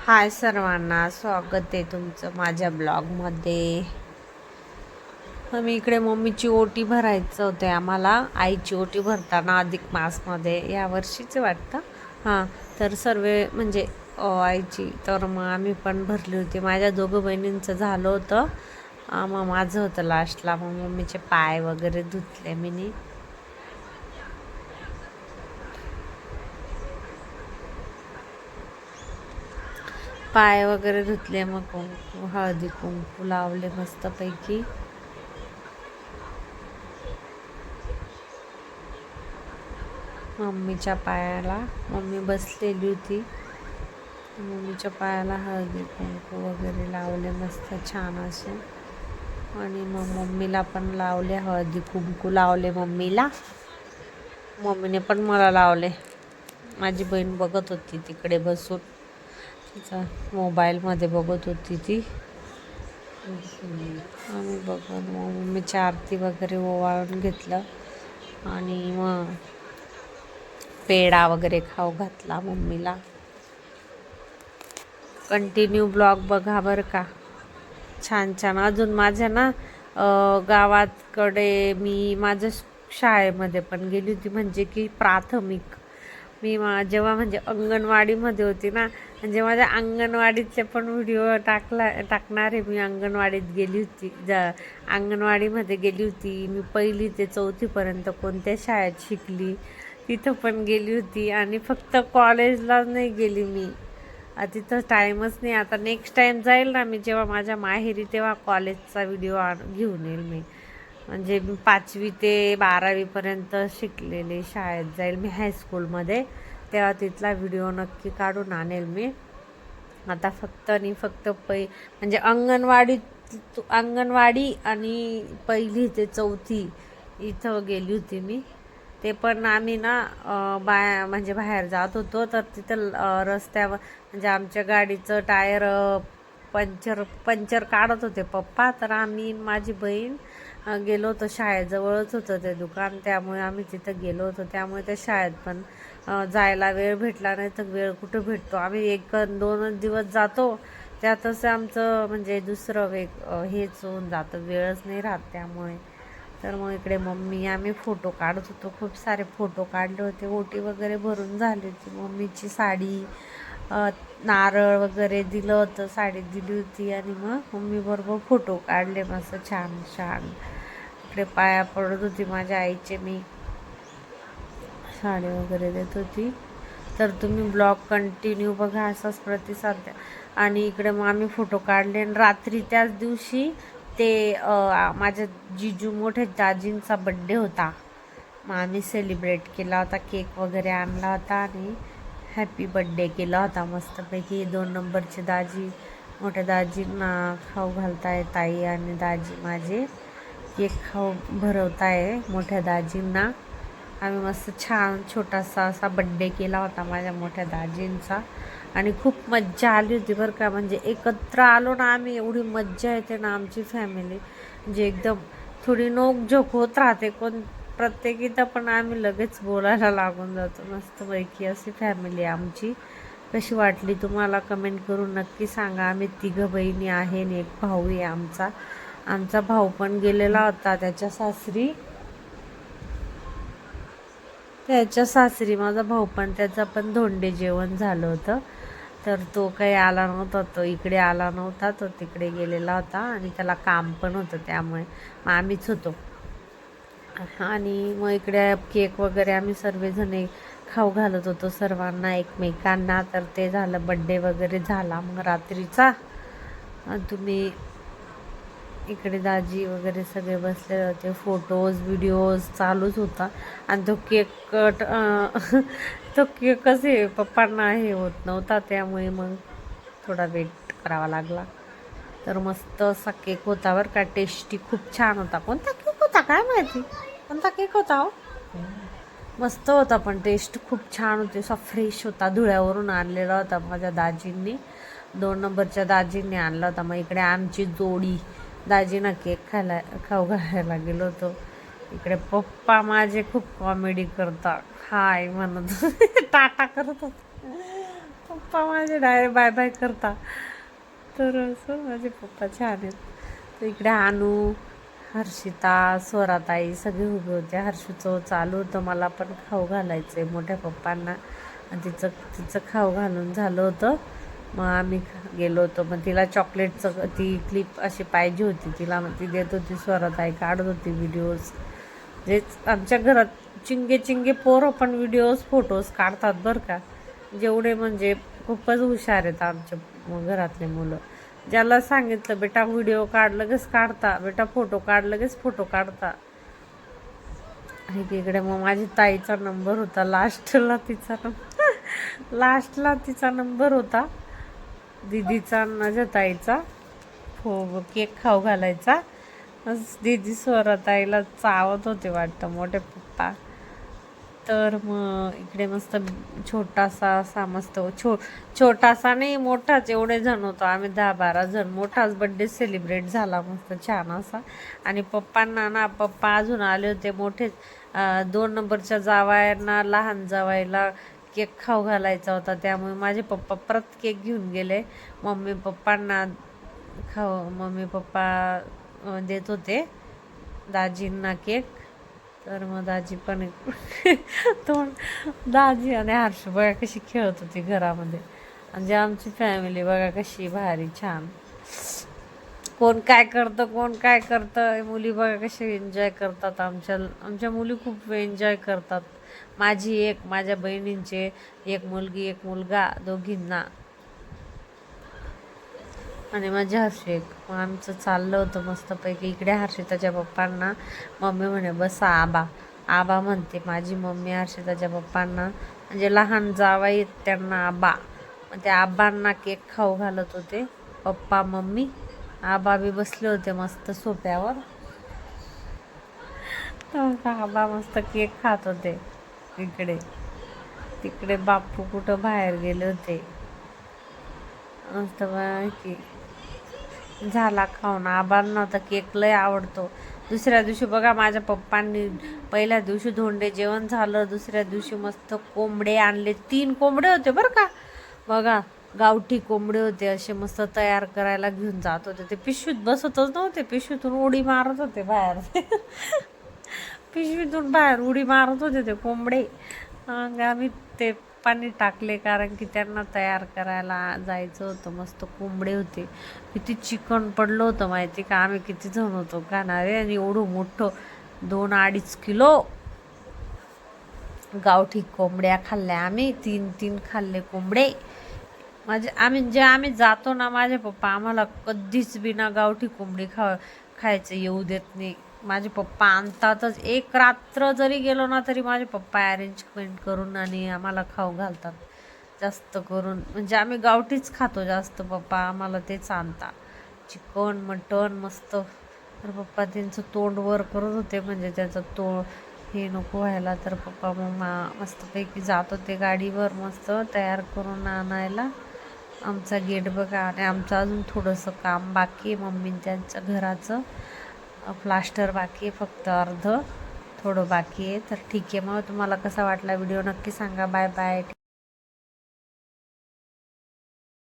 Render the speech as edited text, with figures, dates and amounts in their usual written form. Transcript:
हाय सर्वांना, स्वागत आहे तुमचं माझ्या ब्लॉगमध्ये. आम्ही इकडे मम्मीची ओटी भरायचं होते आम्हाला. आईची ओटी भरताना अधिक मासमध्ये या वर्षीच वाटतं. हां, तर सर्व म्हणजे आईची, तर मग आम्ही पण भरली होती. माझ्या दोघं बहिणींचं झालं होतं, मग माझं होतं लास्टला. मग मम्मीचे पाय वगैरे धुतले मीनी. पाय वगैरे धुतले, मग कुंकू, हळदी कुंकू लावले मस्तपैकी. मम्मीच्या पायाला, मम्मी बसलेली होती, मम्मीच्या पायाला हळदी कुंकू वगैरे लावले मस्त छान असे. आणि मग मम्मीला पण लावले, हळदी कुंकू लावले मम्मीला. मम्मीने पण मला लावले. माझी बहीण बघत होती तिकडे बसून, तिचा मोबाईलमध्ये बघत होती ती. आम्ही बघत मग मम्मीची आरती वगैरे ओवाळून घेतलं आणि मग पेढा वगैरे खाऊ घातला मम्मीला. कंटिन्यू ब्लॉग बघा बरं का, छान छान. अजून माझ्या ना गावाकडे मी माझ्या शाळेमध्ये पण गेली होती, म्हणजे की प्राथमिक. मी जेव्हा म्हणजे अंगणवाडीमध्ये होती ना, म्हणजे माझ्या अंगणवाडीचे पण व्हिडिओ टाकणार आहे मी. अंगणवाडीत गेली होती, अंगणवाडीमध्ये गेली होती मी. 1ली ते 4थीपर्यंत कोणत्या शाळेत शिकली तिथं पण गेली होती. आणि फक्त कॉलेजला नाही गेली मी, तिथं टाईमच नाही. आता नेक्स्ट टाईम जाईल ना मी जेव्हा माझ्या माहेरी, तेव्हा कॉलेजचा व्हिडिओ घेऊन येईल मी. म्हणजे मी 5वी ते 12वीपर्यंत शिकलेले शाळेत जाईल मी, हायस्कूलमध्ये, तेव्हा तिथला व्हिडिओ नक्की काढून आणेल मी. आता फक्त आणि फक्त म्हणजे अंगणवाडी आणि 1ली ते 4थी इथं गेली होती मी. ते पण आम्ही ना म्हणजे बाहेर जात होतो, तर तिथं रस्त्यावर म्हणजे आमच्या गाडीचं टायर पंचर काढत होते पप्पा. तर आम्ही माझी बहीण गेलो होतो, शाळेजवळच होतं ते दुकान, त्यामुळे आम्ही तिथं गेलो होतो. त्यामुळे त्या शाळेत पण जायला वेळ भेटला नाही. तर वेळ कुठं भेटतो, आम्ही 1-2 दिवस जातो, त्यातच आमचं म्हणजे दुसरं हेच होऊन जातं, वेळच नाही राहत त्यामुळे. तर मग इकडे मम्मी, आम्ही फोटो काढत होतो, खूप सारे फोटो काढले होते. ओटी वगैरे भरून झाली होती, मम्मीची साडी, नारळ वगैरे दिलं होतं, साडी दिली होती. आणि मग मम्मी बरोबर फोटो काढले मस्त छान छान. इकडे पाया पडत होती माझ्या आईचे मी, साडी वगैरे देत होती. तर तुम्ही ब्लॉग कंटिन्यू बघा, असाच प्रतिसाद द्या. आणि इकडे मग आम्ही फोटो काढले. आणि रात्री त्याच दिवशी ते माझ्या मोठ्या दाजींचा बड्डे होता, मग आम्ही सेलिब्रेट केला होता, केक वगैरे आणला होता आणि हॅपी बड्डे केला होता मस्तपैकी. 2 नंबरचे दाजी, मोठ्या दाजींना खाऊ घालताय ताई आणि दाजी माझे, केक खाऊ भरवताय मोठ्या दाजींना. आम्ही मस्त छान छोटासा असा बड्डे केला होता माझ्या मोठ्या दाजींचा. आणि खूप मज्जा आली होती बरं का, म्हणजे एकत्र आलो ना आम्ही, एवढी मज्जा येते ना आमची फॅमिली, म्हणजे एकदम थोडी नोकझोक होत राहते प्रत्येक इथं, पण आम्ही लगेच बोलायला लागून जातो. मस्तपैकी अशी फॅमिली आहे आमची. कशी वाटली तुम्हाला कमेंट करून नक्की सांगा. आम्ही 3 बहिणी आहे आणि 1 भाऊ आहे आमचा. आमचा भाऊ पण गेलेला होता त्याच्या सासरी माझा भाऊ पण, त्याचं पण धोंडे जेवण झालं होतं. तर तो काही आला नव्हता, तो इकडे आला नव्हता, तो तिकडे गेलेला होता आणि त्याला काम पण होतं, त्यामुळे मग आम्हीच होतो. आणि मग इकडे केक वगैरे आम्ही सर्वजण खाऊ घालत होतो सर्वांना एकमेकांना. तर ते झालं, बड्डे वगैरे झाला मग रात्रीचा. तुम्ही इकडे दाजी वगैरे सगळे बसले होते, फोटोज व्हिडिओज चालूच होता. आणि तो केक तो केकच पप्पांना हे होत नव्हता, त्यामुळे मग थोडा वेट करावा लागला. तर मस्त असा केक होता बरं का, टेस्टी, खूप छान होता. कोणता केक होता काय माहिती, कोणता केक होता हो, मस्त होता, पण टेस्ट खूप छान होती. असा फ्रेश होता, धुळ्यावरून आणलेला होता माझ्या दाजींनी, 2 नंबरच्या दाजींनी आणला होता. मग इकडे आमची जोडी, दाजींना केक खाऊ घालायला गेलो होतो. इकडे पप्पा माझे खूप कॉमेडी करतात, हाय म्हणत टाटा करत होते. पप्पा माझे डायरेक्ट बाय बाय करता. तर असं माझे पप्पा छान आहेत. तर इकडे आणू, हर्षिता, स्वराताई सगळे उभे होते. हर्षूचं चालू होतं मला पण खाऊ घालायचं आहे मोठ्या पप्पांना, आणि तिचं खाऊ घालून झालं होतं. मग आम्ही गेलो होतो. मग तिला चॉकलेटचं ती क्लिप अशी पाहिजे होती, तिला ती देत होती. स्वराताई काढत होती व्हिडिओज. जेच आमच्या घरात चिंगे पोरं पण व्हिडिओज फोटोज काढतात बरं का. जेवढे म्हणजे खूपच हुशार आहेत आमच्या घरातले मुलं. ज्याला सांगितलं बेटा व्हिडिओ काढ लगेच काढता, बेटा फोटो काढ लगेच फोटो काढता. आणि तिकडे मग माझी ताईचा नंबर होता, लास्टला तिचा नंबर होता, दीदीचा माझ्या ताईचा. हो, केक खाऊ घालायचा. दीदी स्वराताईला चावत होते वाटतं मोठे पप्पा. तर मग इकडे मस्त छोटासा असा मस्त छोटासा नाही मोठाच, एवढे जण होतो आम्ही, 10-12 जण. मोठाच बड्डे सेलिब्रेट झाला मस्त छान असा. आणि पप्पांना ना, पप्पा अजून आले होते मोठे. 2 नंबरच्या जावायांना, लहान जावायला केक खाऊ घालायचा होता, त्यामुळे माझे पप्पा परत केक घेऊन गेले. मम्मी पप्पा देत होते दाजींना केक. तर मग दाजी पण दाजी आणि हर्ष बघा कशी खेळत होती घरामध्ये. म्हणजे आमची फॅमिली बघा कशी भारी छान. कोण काय करतं मुली बघा कशी एन्जॉय करतात. आमच्या मुली खूप एन्जॉय करतात. माझ्या बहिणींचे एक मुलगी एक मुलगा, दोघींना. आणि माझ्या हर्षिक. मग आमचं चाललं होतं मस्तपैकी. इकडे हर्षिताच्या पप्पांना मम्मी म्हणे बसा आबा म्हणते माझी मम्मी हर्षिताच्या पप्पांना, म्हणजे लहान जावाई त्यांना आबा. मग त्या आबांना केक खाऊ घालत होते पप्पा मम्मी. आबा बी बसले होते मस्त सोफ्यावर. तर आबा मस्त केक खात होते. तिकडे बापू कुठं बाहेर गेले होते. मस्त की झाला खाऊन. आबांना तर केक लय आवडतो. दुसऱ्या दिवशी बघा माझ्या पप्पांनी, पहिल्या दिवशी धोंडे जेवण झालं, दुसऱ्या दिवशी मस्त कोंबडे आणले. 3 कोंबडे होते बरं का. बघा गावठी कोंबडे होते, असे मस्त तयार करायला घेऊन जात होते. ते पिशवीत बसतच नव्हते, पिशवीतून उडी मारत होते बाहेर. पिशवीतून बाहेर उडी मारत होते ते कोंबडे. आम्ही ते पाणी टाकले, कारण की त्यांना तयार करायला जायचं होतं. मस्त कोंबडे होते. किती चिकन पडलं होतं माहिती का. आम्ही किती जण होतो खाणारे, आणि एवढं मोठं 2-2.5 किलो गावठी कोंबड्या खाल्ल्या आम्ही. 3 खाल्ले कोंबडे. आम्ही जातो ना, माझे पप्पा आम्हाला कधीच बिना गावठी कोंबडी खायचं येऊ देत नाही. माझे पप्पा आणतातच. 1 रात्र जरी गेलो ना तरी माझे पप्पा अरेंजमेंट करून आणि आम्हाला खाऊ घालतात. जास्त करून म्हणजे आम्ही गावठीच खातो जास्त. पप्पा आम्हाला तेच आणतात, चिकन मटण मस्त. तर पप्पा त्यांचं तोंड वर करत होते, म्हणजे त्याचं हे नको व्हायला. तर पप्पा मग मस्तपैकी जात होते गाडीवर मस्त तयार करून आणायला. आमचा गेट बघा. आणि आमचं अजून थोडंसं काम बाकी आहे. मम्मी त्यांचं घराचं प्लास्टर बाकी आहे, फक्त थोडं बाकी आहे. तर ठीक आहे, मग तुम्हाला कसा वाटला व्हिडिओ नक्की सांगा. Bye bye.